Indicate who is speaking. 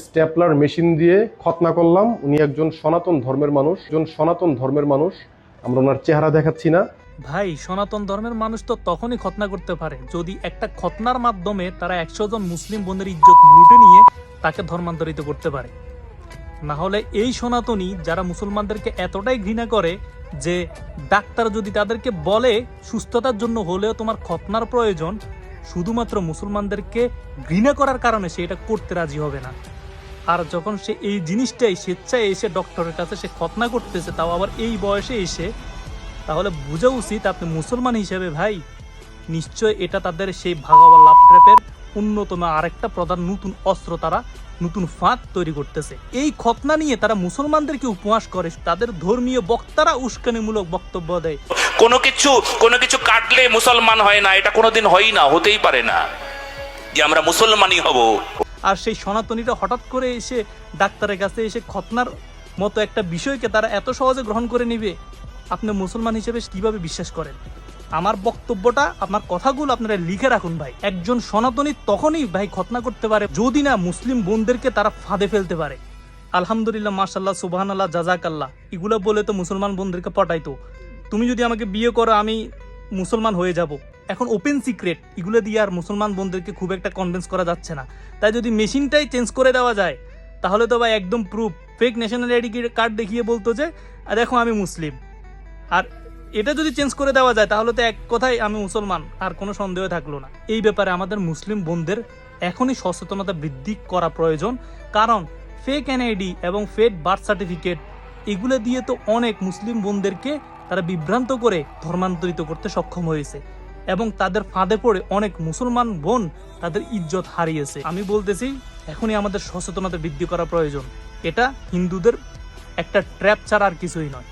Speaker 1: Stapler machine দিয়ে খতনা করলাম। উনি একজন সনাতন ধর্মের মানুষ। আমরা ওনার চেহারা দেখাচ্ছি না।
Speaker 2: ভাই, সনাতন ধর্মের মানুষ তো তখনই খতনা করতে পারে যদি একটা খতনার মাধ্যমে তারা 100 জন মুসলিম বোনের ইজ্জত লুটে নিয়ে তাকে ধর্মান্তরিত করতে পারে। না হলে এই সনাতনী যারা মুসলমানদেরকে এতটাই ঘৃণা করে যে ডাক্তার যদি তাদেরকে বলে সুস্থতার জন্য হলেও তোমার খতনার প্রয়োজন, শুধুমাত্র মুসলমানদেরকে ঘৃণা করার কারণে সে এটা করতে রাজি হবে না। আর যখন সে এই জিনিসটাই স্বেচ্ছায় এসে ডক্টরের কাছে সে খতনা করতেছে, তাও আবার এই বয়সে এসে, তাহলে বোঝা উচিত আপনি মুসলমান হিসেবে ভাই নিশ্চয় এটা তাদের সেই ভাগাওয়া লাভ ট্র্যাপের অন্যতম আরেকটা প্রধান নতুন অস্ত্র, তারা নতুন ফাঁদ তৈরি করতেছে। এই খতনা নিয়ে তারা মুসলমানদেরকে উপহাস করে, তাদের ধর্মীয় বক্তারা উস্কানিমূলক বক্তব্য দেয়।
Speaker 3: কোনো কিছু কাটলে মুসলমান হয় না, এটা কোনোদিন হয় না, হতেই পারে না যে আমরা মুসলমানই হব।
Speaker 2: আর সেই সনাতনীরা হঠাৎ করে এসে ডাক্তারের কাছে এসে খতনার মতো একটা বিষয়কে তারা এত সহজে গ্রহণ করে নিবে। আপনি মুসলমান হিসেবে কিভাবে বিশ্বাস করেন? আমার বক্তব্যটা, আপনার কথাগুলো আপনারা লিখে রাখুন ভাই। একজন সনাতনী তখনই ভাই খতনা করতে পারে যদি না মুসলিম বোনদেরকে তারা ফাঁদে ফেলতে পারে। আলহামদুলিল্লাহ, মাশাআল্লাহ, সুবহানাল্লাহ, জাযাকাল্লাহ, এগুলো বলে তো মুসলমান বোনদেরকে পটাইতো। তুমি যদি আমাকে বিয়ে করো আমি মুসলমান হয়ে যাব। এখন ওপেন সিক্রেট এগুলো দিয়ে আর মুসলমান বোনদেরকে খুব একটা কনভিন্স করা যাচ্ছে না। তাই যদি মেশিনটাই চেঞ্জ করে দেওয়া যায় তাহলে তো ভাই একদম proof, fake national ID card দেখিয়ে বলতো যে দেখো আমি মুসলিম। আর এটা যদি চেঞ্জ করে দেওয়া যায় তাহলে তো এক কথাই আমি মুসলমান, আর কোনো সন্দেহ থাকলো না। এই ব্যাপারে আমাদের মুসলিম বোনদের এখনই সচেতনতা বৃদ্ধি করা প্রয়োজন, কারণ ফেক এনআইডি এবং ফেক বার্থ সার্টিফিকেট এগুলো দিয়ে তো অনেক মুসলিম বোনদেরকে তারা বিভ্রান্ত করে ধর্মান্তরিত করতে সক্ষম হয়েছে এবং তাদের ফাঁদে পড়ে অনেক মুসলমান বোন তাদের ইজ্জত হারিয়েছে। আমি বলতেছি এখনই আমাদের সচেতনতা বৃদ্ধি করা প্রয়োজন। এটা হিন্দুদের একটা ট্র্যাপ ছাড়া আর কিছুই নয়।